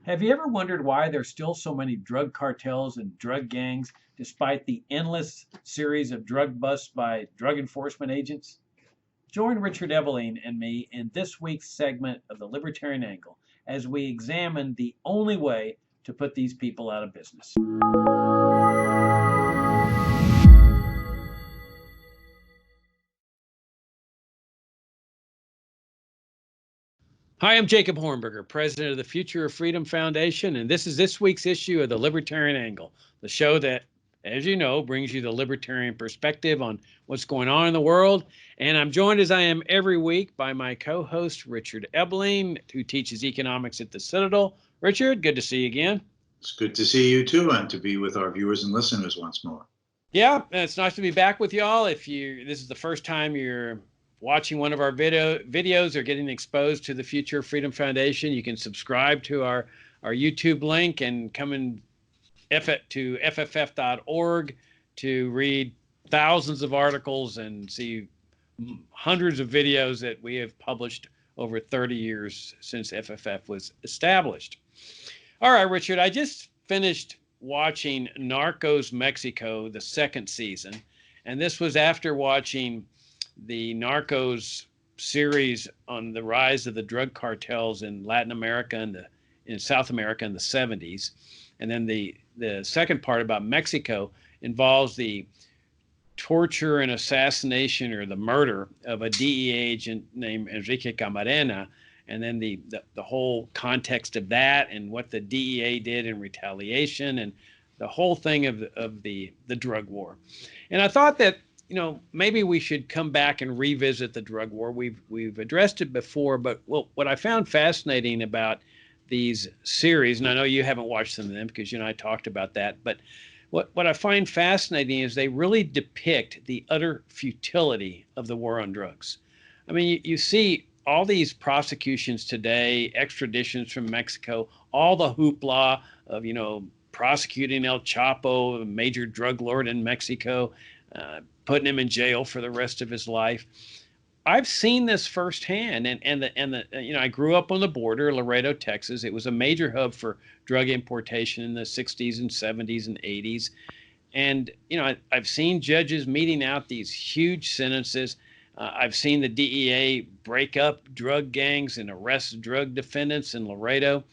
Have you ever wondered why there's still so many drug cartels and drug gangs despite the endless series of drug busts by drug enforcement agents? Join Richard Ebeling and me in this week's segment of the Libertarian Angle as we examine the only way to put these people out of business. Hi, I'm Jacob Hornberger, president of the Future of Freedom Foundation, and this is this week's issue of the Libertarian Angle, the show that, as you know, brings you the libertarian perspective on what's going on in the world. And I'm joined, as I am every week, by my co-host, Richard Ebeling, who teaches economics at the Citadel. Richard, good to see you again. It's good to see you too, and to be with our viewers and listeners once more. Yeah, it's nice to be back with y'all. This is the first time you're watching one of our videos or getting exposed to the Future of Freedom Foundation, you can subscribe to our YouTube link and come to fff.org to read thousands of articles and see hundreds of videos that we have published over 30 years since FFF was established. All right, Richard, I just finished watching Narcos Mexico, the second season, and this was after watching the Narcos series on the rise of the drug cartels in Latin America and in South America in the 70s. And then the second part about Mexico involves the torture and assassination or the murder of a DEA agent named Enrique Camarena, and then the whole context of that and what the DEA did in retaliation and the whole thing of the drug war. And I thought that, maybe we should come back and revisit the drug war. We've addressed it before, but what I found fascinating about these series, and I know you haven't watched some of them because you and I talked about that, but what I find fascinating is they really depict the utter futility of the war on drugs. I mean, you see all these prosecutions today, extraditions from Mexico, all the hoopla of, prosecuting El Chapo, a major drug lord in Mexico, putting him in jail for the rest of his life. I've seen this firsthand, and I grew up on the border, Laredo, Texas. It was a major hub for drug importation in the 60s and 70s and 80s. And, I've seen judges meting out these huge sentences. I've seen the DEA break up drug gangs and arrest drug defendants in Laredo.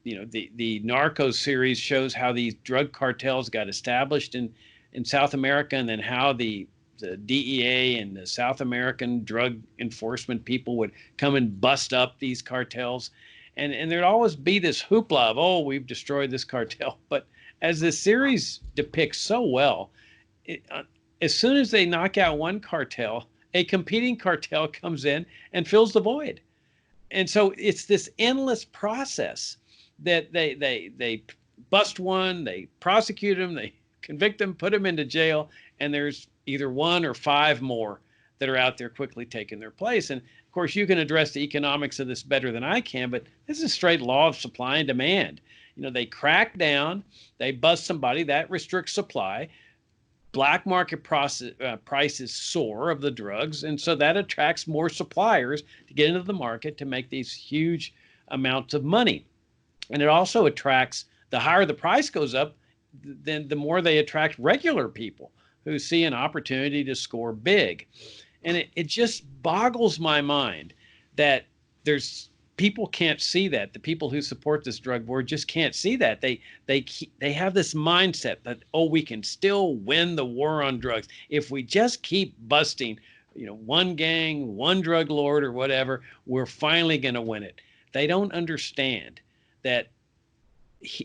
The Narcos series shows how these drug cartels got established in South America, and then how the DEA and the South American drug enforcement people would come and bust up these cartels. And there'd always be this hoopla of, oh, we've destroyed this cartel. But as the series depicts so well, as soon as they knock out one cartel, a competing cartel comes in and fills the void. And so it's this endless process that they bust one, they prosecute them, they convict them, put them into jail, and there's either one or five more that are out there quickly taking their place. And of course, you can address the economics of this better than I can, but this is a straight law of supply and demand. They crack down, they bust somebody, that restricts supply. Black market prices soar of the drugs, and so that attracts more suppliers to get into the market to make these huge amounts of money. And it also attracts, the higher the price goes up, then the more they attract regular people who see an opportunity to score big. And it just boggles my mind that people can't see that. The people who support this drug war just can't see that. They have this mindset that, oh, we can still win the war on drugs if we just keep busting, one gang, one drug lord or whatever, we're finally going to win it. They don't understand that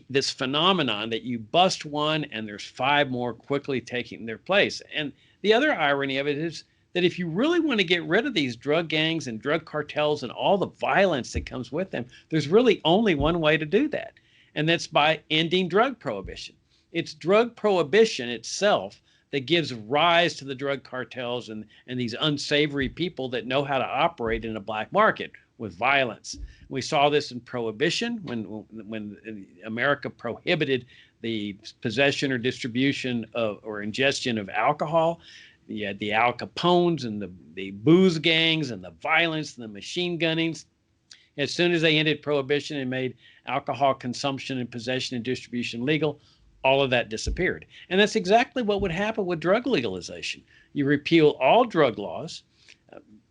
this phenomenon that you bust one and there's five more quickly taking their place. And the other irony of it is that if you really want to get rid of these drug gangs and drug cartels and all the violence that comes with them, there's really only one way to do that, and that's by ending drug prohibition. It's drug prohibition itself that gives rise to the drug cartels and these unsavory people that know how to operate in a black market with violence. We saw this in Prohibition when America prohibited the possession or distribution of or ingestion of alcohol. You had the Al Capones and the booze gangs and the violence and the machine gunnings. As soon as they ended prohibition and made alcohol consumption and possession and distribution legal, all of that disappeared. And that's exactly what would happen with drug legalization. You repeal all drug laws,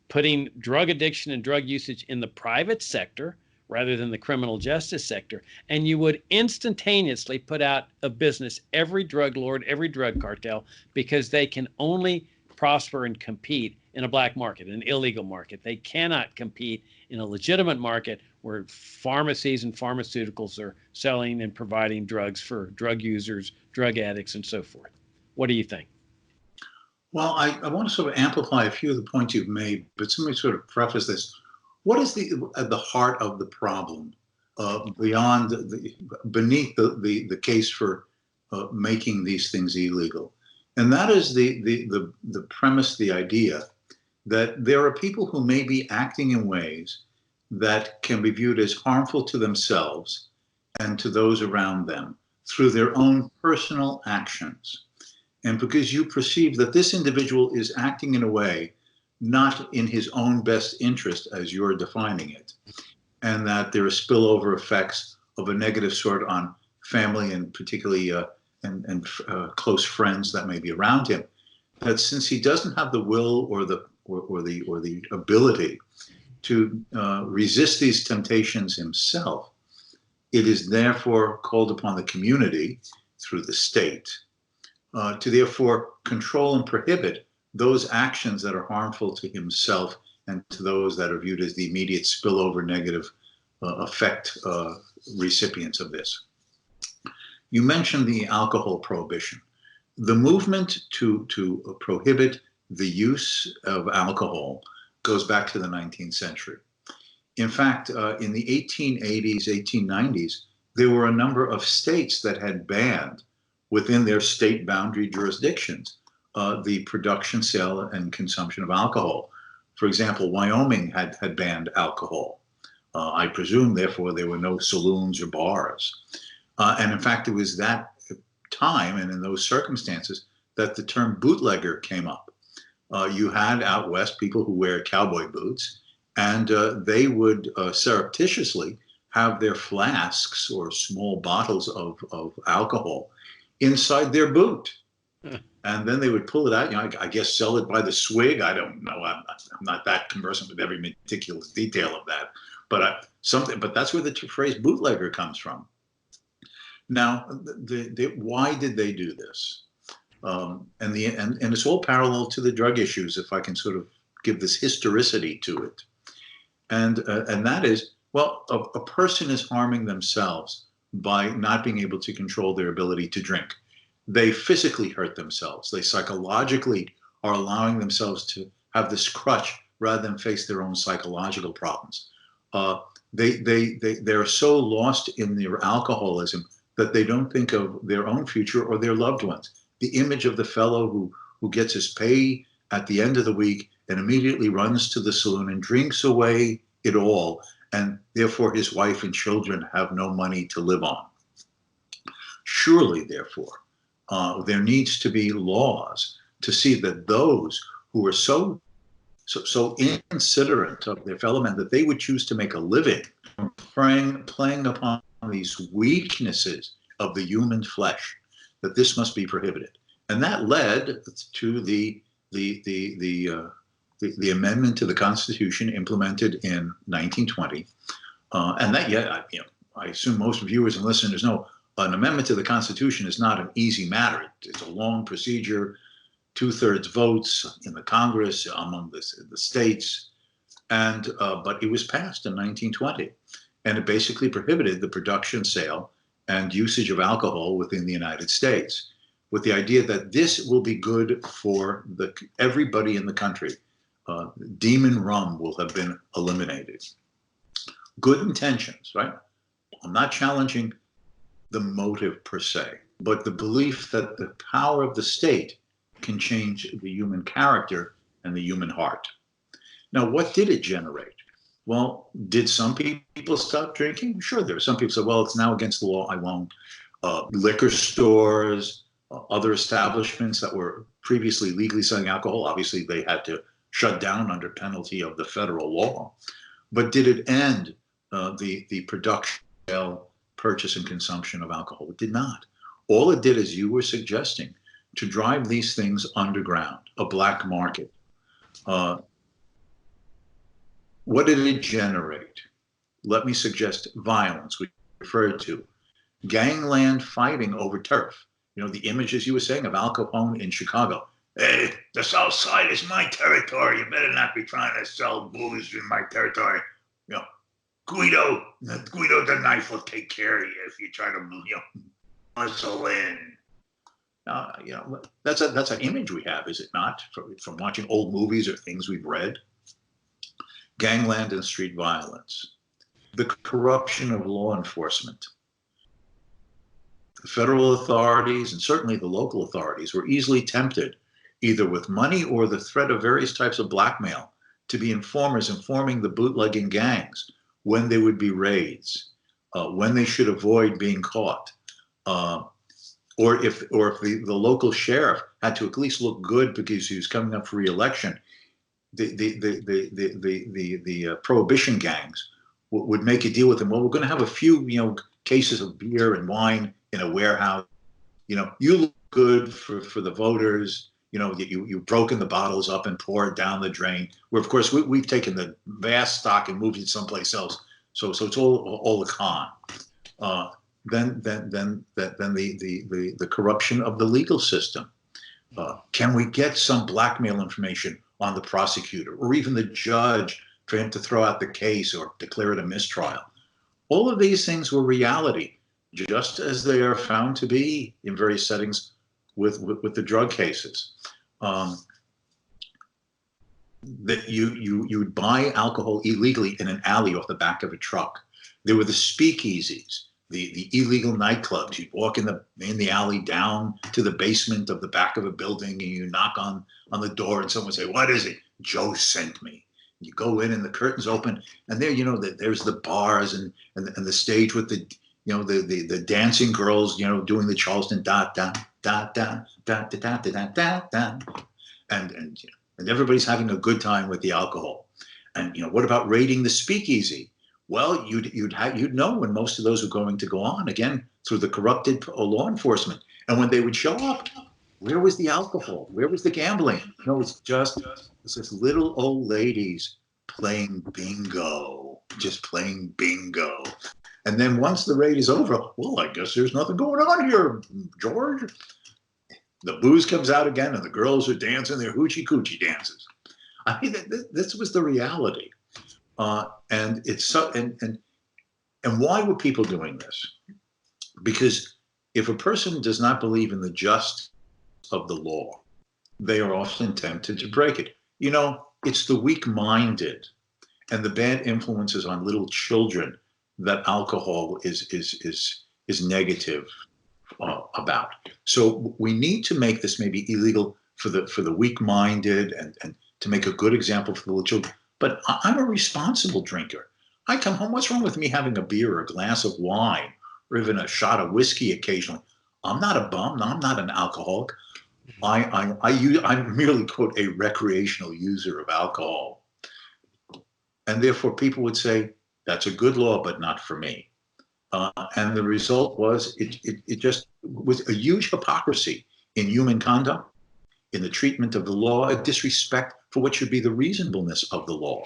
putting drug addiction and drug usage in the private sector rather than the criminal justice sector, and you would instantaneously put out of business every drug lord, every drug cartel, because they can only prosper and compete in a black market, an illegal market. They cannot compete in a legitimate market where pharmacies and pharmaceuticals are selling and providing drugs for drug users, drug addicts, and so forth. What do you think? Well, I want to sort of amplify a few of the points you've made, but let me sort of preface this. What is at the heart of the problem beneath the case for making these things illegal? And that is the premise, the idea that there are people who may be acting in ways that can be viewed as harmful to themselves and to those around them through their own personal actions. And because you perceive that this individual is acting in a way not in his own best interest as you're defining it, and that there are spillover effects of a negative sort on family and particularly close friends that may be around him, that since he doesn't have the will or the ability to resist these temptations himself, it is therefore called upon the community through the state to therefore control and prohibit those actions that are harmful to himself and to those that are viewed as the immediate spillover negative effect recipients of this. You mentioned the alcohol prohibition. The movement to prohibit the use of alcohol goes back to the 19th century. In fact, in the 1880s, 1890s, there were a number of states that had banned within their state boundary jurisdictions the production, sale, and consumption of alcohol. For example, Wyoming had banned alcohol. I presume, therefore, there were no saloons or bars. And in fact, it was that time and in those circumstances that the term bootlegger came up. You had out west people who wear cowboy boots, and they would surreptitiously have their flasks or small bottles of alcohol inside their boot. And then they would pull it out, I guess sell it by the swig. I don't know. I'm not that conversant with every meticulous detail of that. But but that's where the phrase bootlegger comes from. Now, why did they do this? And it's all parallel to the drug issues, if I can sort of give this historicity to it. And that is, well, a person is harming themselves by not being able to control their ability to drink. They physically hurt themselves. They psychologically are allowing themselves to have this crutch rather than face their own psychological problems. They're so lost in their alcoholism that they don't think of their own future or their loved ones. The image of the fellow who gets his pay at the end of the week and immediately runs to the saloon and drinks away it all, and therefore his wife and children have no money to live on. Surely, therefore, there needs to be laws to see that those who are so inconsiderate of their fellow men that they would choose to make a living playing upon these weaknesses of the human flesh, that this must be prohibited. And that led to the amendment to the Constitution implemented in 1920. And that, I assume most viewers and listeners know, an amendment to the Constitution is not an easy matter. It's a long procedure, 2/3 votes in the Congress, among the states, and but it was passed in 1920, and it basically prohibited the production, sale, and usage of alcohol within the United States, with the idea that this will be good for everybody in the country. Demon rum will have been eliminated. Good intentions, right? I'm not challenging the motive per se, but the belief that the power of the state can change the human character and the human heart. Now, what did it generate? Well, did some people stop drinking? Sure, there were some people who said, well, it's now against the law, I won't. Liquor stores, other establishments that were previously legally selling alcohol, obviously they had to shut down under penalty of the federal law. But did it end the production, sale, purchase, and consumption of alcohol. It did not. All it did, as you were suggesting, to drive these things underground, a black market. What did it generate? Let me suggest violence, which you referred to. Gangland fighting over turf. You know, the images you were saying of Al Capone in Chicago. Hey, the South Side is my territory. You better not be trying to sell booze in my territory. You know, Guido the knife will take care of you if you try to, muscle in. You know, that's an image we have, is it not, from watching old movies or things we've read? Gangland and street violence, the corruption of law enforcement. The federal authorities and certainly the local authorities were easily tempted, either with money or the threat of various types of blackmail, to be informers informing the bootlegging gangs when there would be raids, when they should avoid being caught, or if the local sheriff had to at least look good because he was coming up for re-election. The Prohibition gangs would make a deal with him. Well, we're going to have a few, cases of beer and wine in a warehouse. You look good for the voters. You've broken the bottles up and poured down the drain. Where, of course, we've taken the vast stock and moved it someplace else. So it's all a con. Then the corruption of the legal system. Can we get some blackmail information on the prosecutor or even the judge for him to throw out the case or declare it a mistrial? All of these things were reality, just as they are found to be in various settings with the drug cases. That you would buy alcohol illegally in an alley off the back of a truck. There were the speakeasies, the illegal nightclubs. You'd walk in the alley down to the basement of the back of a building, and you knock on the door, and someone would say, "What is it?" "Joe sent me." You go in, and the curtains open, and there, there's the bars and the stage with the dancing girls, doing the Charleston da da da da da da da da da da, and everybody's having a good time with the alcohol. And what about raiding the speakeasy? Well, you'd know when most of those were going to go on, again, through the corrupted law enforcement. And when they would show up, where was the alcohol? Where was the gambling? It's this little old ladies playing bingo, just playing bingo. And then once the raid is over, well, I guess there's nothing going on here, George. The booze comes out again, and the girls are dancing their hoochie coochie dances. I mean, this was the reality. And it's so, and why were people doing this? Because if a person does not believe in the justice of the law, they are often tempted to break it. It's the weak-minded and the bad influences on little children that alcohol is negative about. So we need to make this maybe illegal for the weak-minded and to make a good example for the little children. But I'm a responsible drinker. I come home. What's wrong with me having a beer or a glass of wine or even a shot of whiskey occasionally? I'm not a bum. I'm not an alcoholic. I'm merely, quote, a recreational user of alcohol. And therefore, people would say, that's a good law, but not for me. And the result was it just was a huge hypocrisy in human conduct, in the treatment of the law, a disrespect for what should be the reasonableness of the law.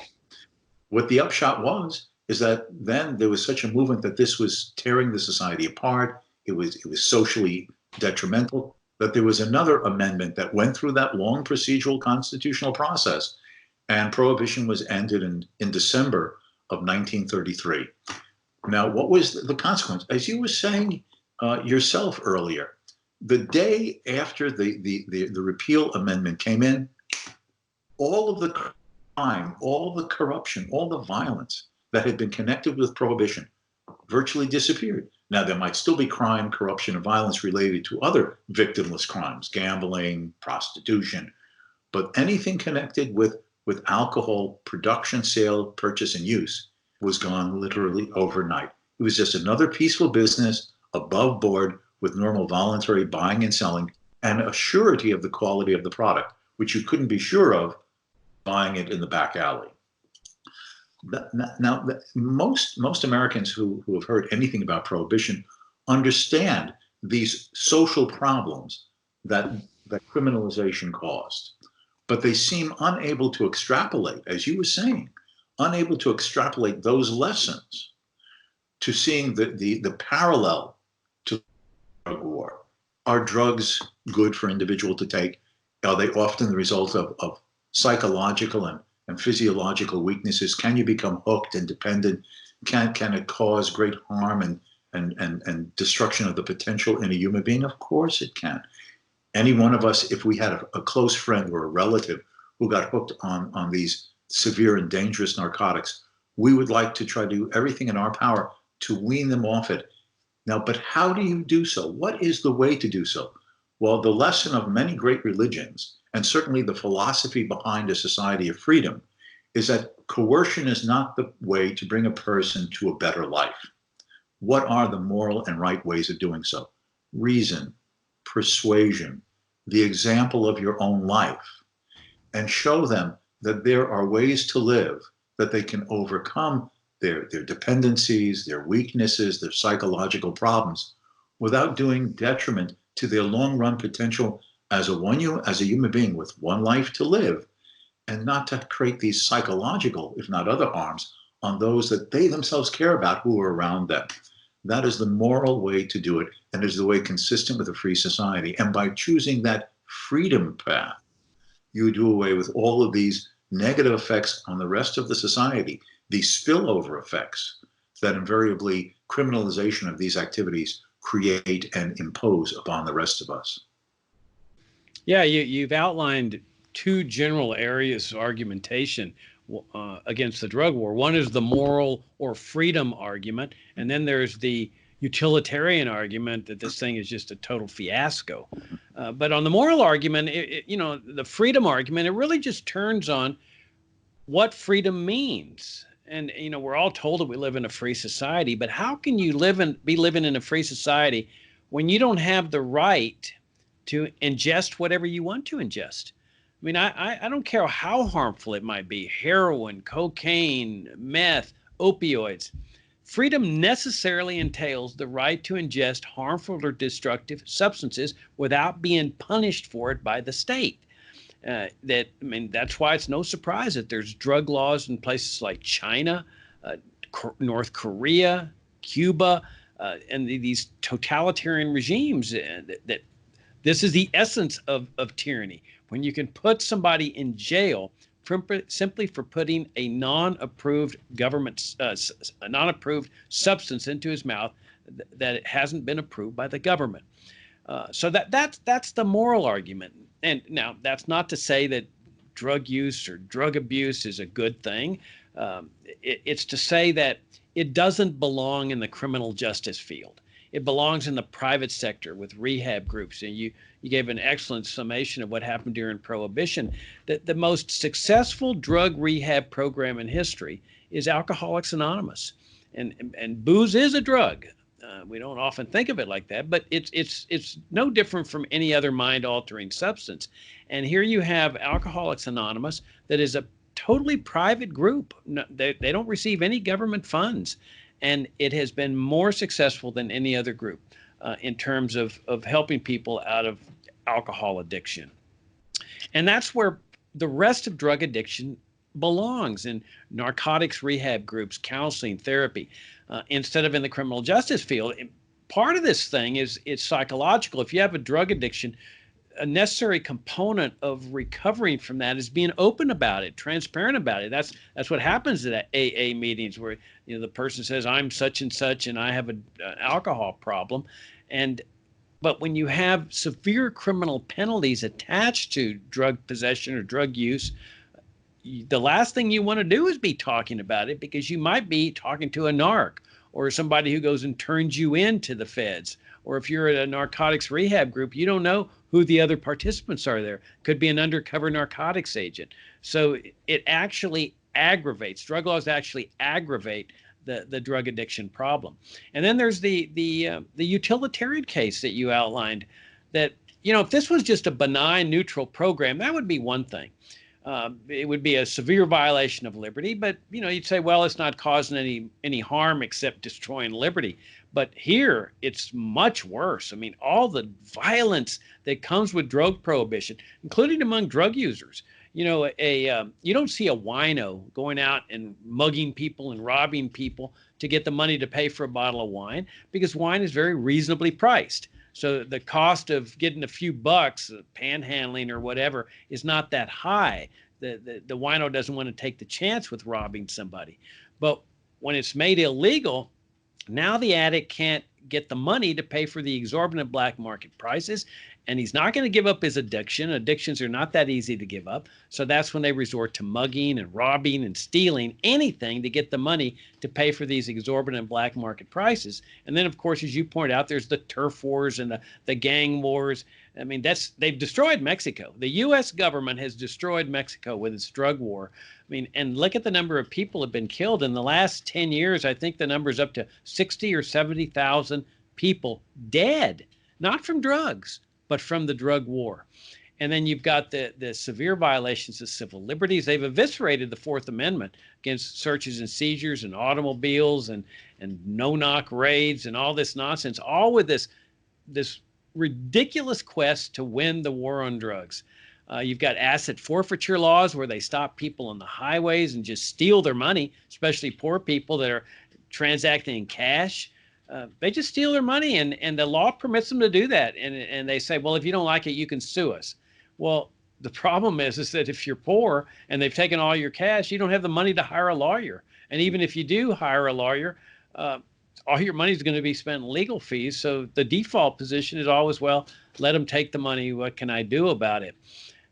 What the upshot was is that then there was such a movement that this was tearing the society apart. It was socially detrimental, that there was another amendment that went through that long procedural constitutional process, and Prohibition was ended in December of 1933. Now, what was the consequence? As you were saying yourself earlier, the day after the repeal amendment came in, all of the crime, all the corruption, all the violence that had been connected with Prohibition virtually disappeared. Now, there might still be crime, corruption, and violence related to other victimless crimes, gambling, prostitution, but anything connected with alcohol production, sale, purchase, and use was gone literally overnight. It was just another peaceful business above board with normal voluntary buying and selling and a surety of the quality of the product, which you couldn't be sure of buying it in the back alley. Most Americans who have heard anything about prohibition understand these social problems that criminalization caused, but they seem unable to extrapolate, as you were saying, unable to extrapolate those lessons to seeing the parallel to drug war. Are drugs good for individual to take? Are they often the result of psychological and physiological weaknesses? Can you become hooked and dependent? Can it cause great harm and destruction of the potential in a human being? Of course it can. Any one of us, if we had a close friend or a relative who got hooked on these severe and dangerous narcotics, we would like to try to do everything in our power to wean them off it. Now, but how do you do so? What is the way to do so? Well, the lesson of many great religions, and certainly the philosophy behind a society of freedom, is that coercion is not the way to bring a person to a better life. What are the moral and right ways of doing so? Reason, persuasion, the example of your own life, and show them that there are ways to live that they can overcome their dependencies, their weaknesses, their psychological problems, without doing detriment to their long-run potential as a human being with one life to live, and not to create these psychological, if not other harms, on those that they themselves care about who are around them. That is the moral way to do it, and is the way consistent with a free society. And by choosing that freedom path, you do away with all of these negative effects on the rest of the society, these spillover effects that invariably criminalization of these activities create and impose upon the rest of us. Yeah, you've outlined two general areas of argumentation against the drug war. One is the moral or freedom argument, and then there's the utilitarian argument that this thing is just a total fiasco. But on the moral argument, the freedom argument, it really just turns on what freedom means. And, we're all told that we live in a free society, but how can you be living in a free society when you don't have the right to ingest whatever you want to ingest? I mean, I don't care how harmful it might be, heroin, cocaine, meth, opioids. Freedom necessarily entails the right to ingest harmful or destructive substances without being punished for it by the state. That's why it's no surprise that there's drug laws in places like China, North Korea, Cuba, and these totalitarian regimes. That this is the essence of tyranny. When you can put somebody in jail simply for putting a non-approved a non-approved substance into his mouth that it hasn't been approved by the government. So that's the moral argument. And now that's not to say that drug use or drug abuse is a good thing. It's to say that it doesn't belong in the criminal justice field. It belongs in the private sector with rehab groups. And you gave an excellent summation of what happened during Prohibition. That the most successful drug rehab program in history is Alcoholics Anonymous. And booze is a drug. We don't often think of it like that, but it's no different from any other mind-altering substance. And here you have Alcoholics Anonymous that is a totally private group. They don't receive any government funds. And it has been more successful than any other group in terms of helping people out of alcohol addiction. And that's where the rest of drug addiction belongs, in narcotics rehab groups, counseling, therapy, instead of in the criminal justice field. Part of this thing is it's psychological. If you have a drug addiction, a necessary component of recovering from that is being open about it, transparent about it. That's what happens at AA meetings, where the person says, I'm such and such and I have an alcohol problem. But when you have severe criminal penalties attached to drug possession or drug use, the last thing you want to do is be talking about it, because you might be talking to a narc or somebody who goes and turns you into the feds. Or if you're at a narcotics rehab group, you don't know who the other participants are there. Could be an undercover narcotics agent. So it actually aggravates, drug laws actually aggravate the drug addiction problem. And then there's the utilitarian case that you outlined, that, if this was just a benign, neutral program, that would be one thing. It would be a severe violation of liberty, but you'd say, well, it's not causing any harm except destroying liberty. But here, it's much worse. I mean, all the violence that comes with drug prohibition, including among drug users. You don't see a wino going out and mugging people and robbing people to get the money to pay for a bottle of wine, because wine is very reasonably priced. So the cost of getting a few bucks, panhandling or whatever, is not that high. The wino doesn't want to take the chance with robbing somebody. But when it's made illegal, now the addict can't get the money to pay for the exorbitant black market prices, and he's not going to give up his addiction. Addictions are not that easy to give up. So that's when they resort to mugging and robbing and stealing anything to get the money to pay for these exorbitant black market prices. And then, of course, as you point out, there's the turf wars and the gang wars. I mean, they've destroyed Mexico. The U.S. government has destroyed Mexico with its drug war. I mean, and look at the number of people have been killed in the last 10 years. I think the number is up to 60 or 70,000 people dead, not from drugs, but from the drug war. And then you've got the severe violations of civil liberties. They've eviscerated the Fourth Amendment against searches and seizures and automobiles and no-knock raids and all this nonsense, all with this ridiculous quest to win the war on drugs. You've got asset forfeiture laws where they stop people on the highways and just steal their money, especially poor people that are transacting in cash. They just steal their money, and the law permits them to do that. And they say, well, if you don't like it, you can sue us. Well, the problem is that if you're poor and they've taken all your cash, you don't have the money to hire a lawyer. And even if you do hire a lawyer, all your money is going to be spent in legal fees. So the default position is always, well, let them take the money. What can I do about it?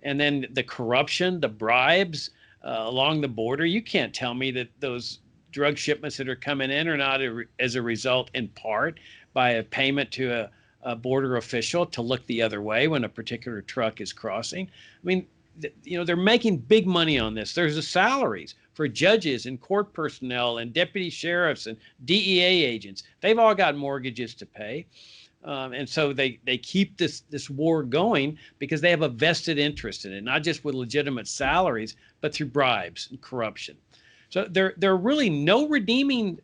And then the corruption, the bribes along the border. You can't tell me that those drug shipments that are coming in are not as a result, in part, by a payment to a border official to look the other way when a particular truck is crossing. I mean, they're making big money on this. There's the salaries for judges and court personnel and deputy sheriffs and DEA agents. They've all got mortgages to pay. And so they keep this war going because they have a vested interest in it, not just with legitimate salaries, but through bribes and corruption. So there are really no redeeming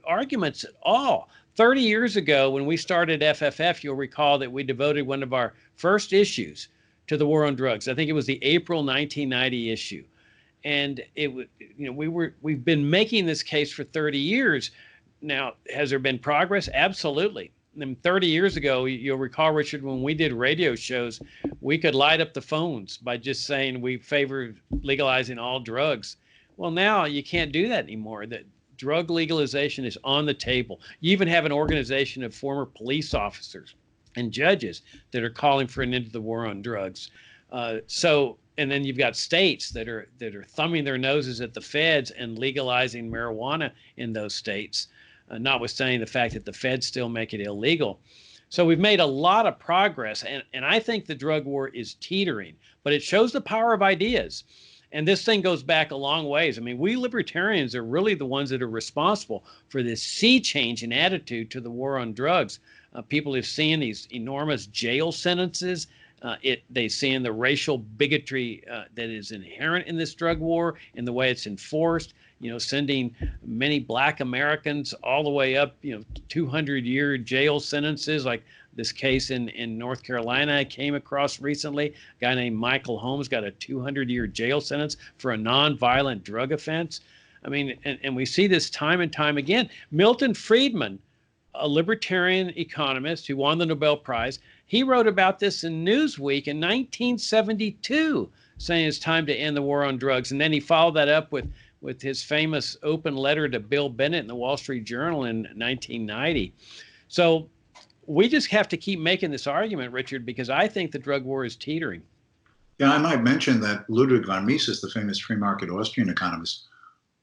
arguments at all. 30 years ago, when we started FFF, you'll recall that we devoted one of our first issues to the war on drugs. I think it was the April 1990 issue. And we've been making this case for 30 years. Now, has there been progress? Absolutely. And 30 years ago, you'll recall, Richard, when we did radio shows, we could light up the phones by just saying we favor legalizing all drugs. Well, now you can't do that anymore. That drug legalization is on the table. You even have an organization of former police officers and judges that are calling for an end to the war on drugs. And then you've got states that are thumbing their noses at the feds and legalizing marijuana in those states, notwithstanding the fact that the feds still make it illegal. So we've made a lot of progress, and I think the drug war is teetering, but it shows the power of ideas. And this thing goes back a long ways. I mean, we libertarians are really the ones that are responsible for this sea change in attitude to the war on drugs. People have seen these enormous jail sentences. They've seen the racial bigotry that is inherent in this drug war, in the way it's enforced, sending many black Americans all the way up, 200-year jail sentences, like this case in North Carolina I came across recently. A guy named Michael Holmes got a 200-year jail sentence for a nonviolent drug offense. I mean, and we see this time and time again. Milton Friedman, a libertarian economist who won the Nobel Prize, he wrote about this in Newsweek in 1972, saying it's time to end the war on drugs. And then he followed that up with his famous open letter to Bill Bennett in the Wall Street Journal in 1990. So we just have to keep making this argument, Richard, because I think the drug war is teetering. Yeah, I might mention that Ludwig von Mises, the famous free market Austrian economist,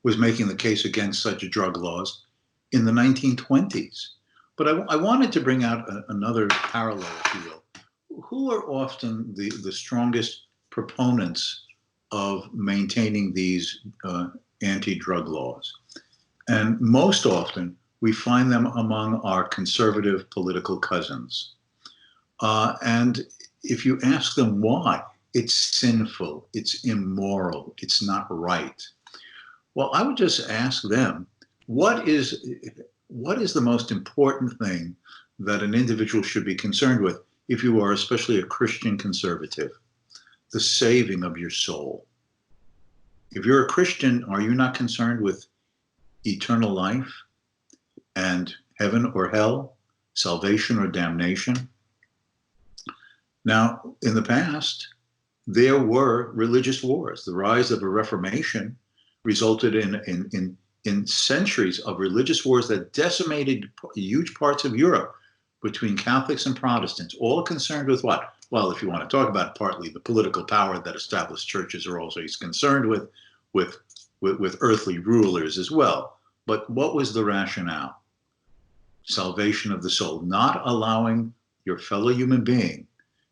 was making the case against such drug laws in the 1920s. But I wanted to bring out another parallel, if you will. Who are often the strongest proponents of maintaining these anti-drug laws? And most often, we find them among our conservative political cousins. And if you ask them why, it's sinful, it's immoral, it's not right. Well, I would just ask them, what is the most important thing that an individual should be concerned with if you are especially a Christian conservative? The saving of your soul. If you're a Christian, are you not concerned with eternal life and heaven or hell, salvation or damnation? Now, in the past, there were religious wars. The rise of a Reformation resulted in centuries of religious wars that decimated huge parts of Europe between Catholics and Protestants, all concerned with what? Well, if you want to talk about it, partly the political power that established churches are also concerned with earthly rulers as well. But what was the rationale? Salvation of the soul, not allowing your fellow human being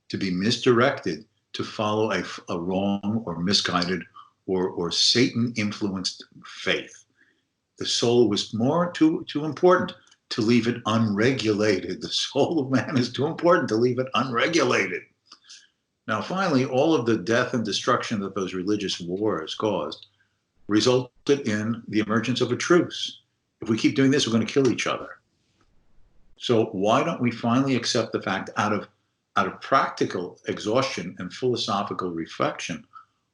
to be misdirected to follow a wrong or misguided or Satan-influenced faith. The soul was too important to leave it unregulated. The soul of man is too important to leave it unregulated. Now, finally, all of the death and destruction that those religious wars caused resulted in the emergence of a truce. If we keep doing this, we're going to kill each other. So why don't we finally accept the fact, out of practical exhaustion and philosophical reflection,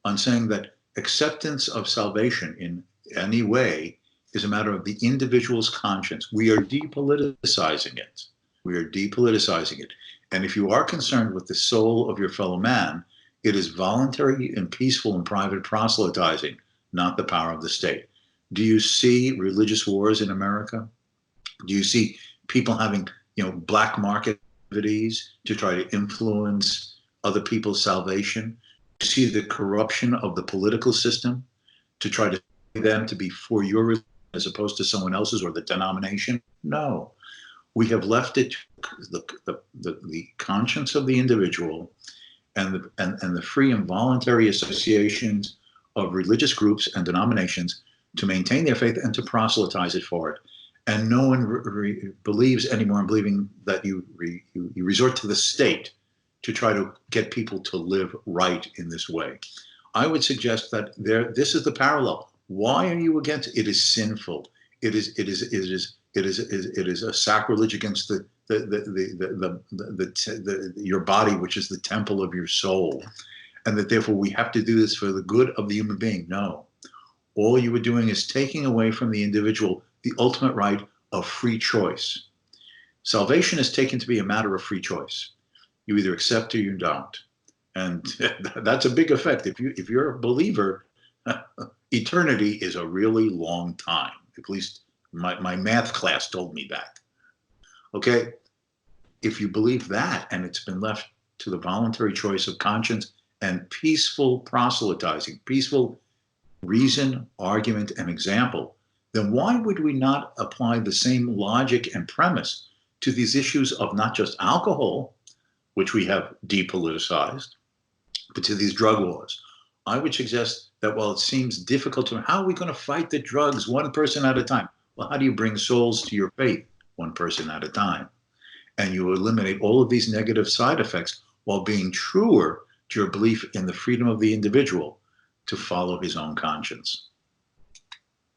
on saying that acceptance of salvation in any way is a matter of the individual's conscience. We are depoliticizing it. We are depoliticizing it. And if you are concerned with the soul of your fellow man, it is voluntary and peaceful and private proselytizing, not the power of the state. Do you see religious wars in America? Do you see people having, black market activities to try to influence other people's salvation? Do you see the corruption of the political system to try to get them to be for your religion as opposed to someone else's or the denomination? No. We have left it to the conscience of the individual and the free and voluntary associations of religious groups and denominations to maintain their faith and to proselytize it for it. And no one believes anymore in believing that you resort to the state to try to get people to live right in this way. I would suggest that this is the parallel. Why are you against it? It is sinful. It is a sacrilege against your body, which is the temple of your soul, and that therefore we have to do this for the good of the human being. No, all you are doing is taking away from the individual the ultimate right of free choice. Salvation is taken to be a matter of free choice. You either accept or you don't, and that's a big effect. If you're a believer, eternity is a really long time. At least my math class told me that. Okay, if you believe that, and it's been left to the voluntary choice of conscience and peaceful proselytizing, peaceful reason, argument, and example, then why would we not apply the same logic and premise to these issues of not just alcohol, which we have depoliticized, but to these drug wars? I would suggest that while it seems difficult how are we going to fight the drugs one person at a time? Well, how do you bring souls to your faith one person at a time? And you eliminate all of these negative side effects while being truer to your belief in the freedom of the individual to follow his own conscience.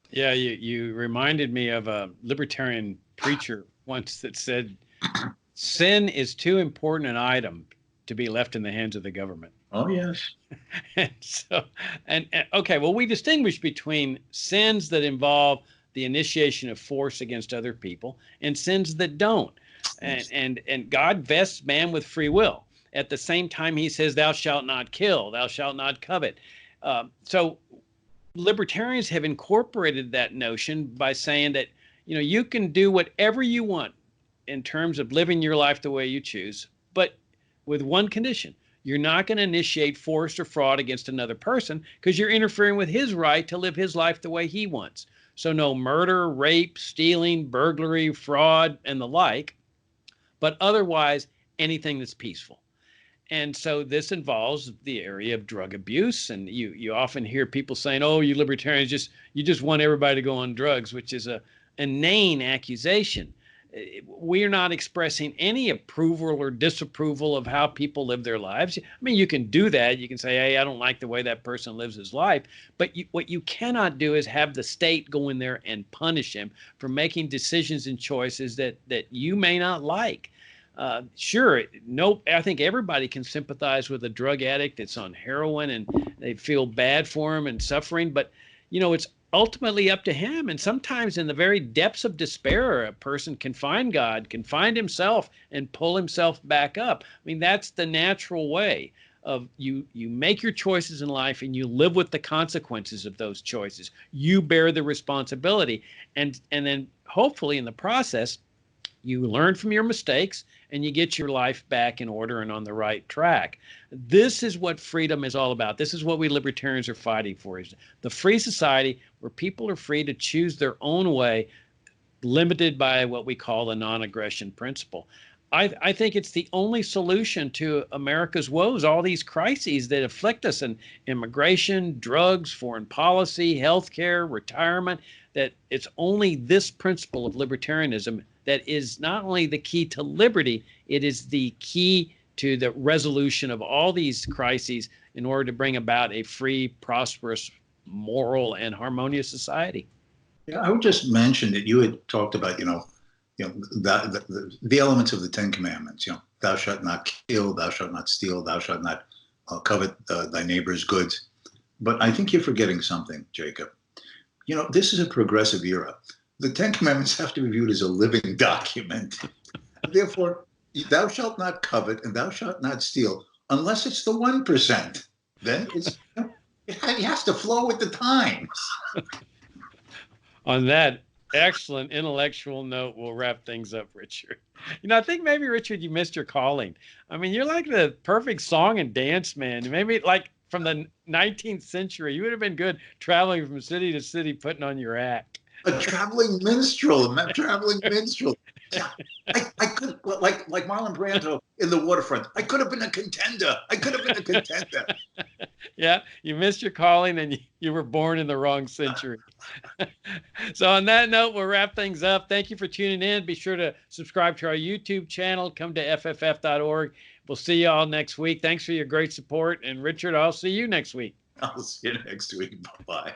Yeah, you reminded me of a libertarian preacher once that said, sin is too important an item to be left in the hands of the government. Oh, yes. and okay, well, we distinguish between sins that involve the initiation of force against other people and sins that don't. And God vests man with free will. At the same time, he says, thou shalt not kill, thou shalt not covet. So libertarians have incorporated that notion by saying that, you can do whatever you want in terms of living your life the way you choose, but with one condition. You're not going to initiate force or fraud against another person because you're interfering with his right to live his life the way he wants. So no murder, rape, stealing, burglary, fraud, and the like, but otherwise anything that's peaceful. And so this involves the area of drug abuse. And you often hear people saying, oh, you libertarians, you just want everybody to go on drugs, which is a inane accusation. we're not expressing any approval or disapproval of how people live their lives. I mean, you can do that. You can say, hey, I don't like the way that person lives his life. But what you cannot do is have the state go in there and punish him for making decisions and choices that you may not like. Sure, no, I think everybody can sympathize with a drug addict that's on heroin and they feel bad for him and suffering. But, it's ultimately up to him. And sometimes in the very depths of despair, a person can find God, can find himself and pull himself back up. I mean, that's the natural way of you make your choices in life and you live with the consequences of those choices. You bear the responsibility. And then hopefully in the process, you learn from your mistakes and you get your life back in order and on the right track. This is what freedom is all about. This is what we libertarians are fighting for, is the free society where people are free to choose their own way, limited by what we call the non-aggression principle. I think it's the only solution to America's woes, all these crises that afflict us in immigration, drugs, foreign policy, healthcare, retirement, that it's only this principle of libertarianism that is not only the key to liberty, it is the key to the resolution of all these crises in order to bring about a free, prosperous, moral, and harmonious society. Yeah, I would just mention that you had talked about, the elements of the Ten Commandments. Thou shalt not kill, thou shalt not steal, thou shalt not covet thy neighbor's goods. But I think you're forgetting something, Jacob. This is a progressive era. The Ten Commandments have to be viewed as a living document. Therefore, thou shalt not covet and thou shalt not steal, unless it's the 1%. Then it has to flow with the times. On that excellent intellectual note, we'll wrap things up, Richard. I think maybe, Richard, you missed your calling. I mean, you're like the perfect song and dance man. Maybe like from the 19th century, you would have been good traveling from city to city, putting on your act. A traveling minstrel. Yeah, I could, like Marlon Brando in The Waterfront. I could have been a contender. Yeah, you missed your calling and you were born in the wrong century. So on that note, we'll wrap things up. Thank you for tuning in. Be sure to subscribe to our YouTube channel. Come to fff.org. We'll see you all next week. Thanks for your great support. And Richard, I'll see you next week. I'll see you next week. Bye-bye.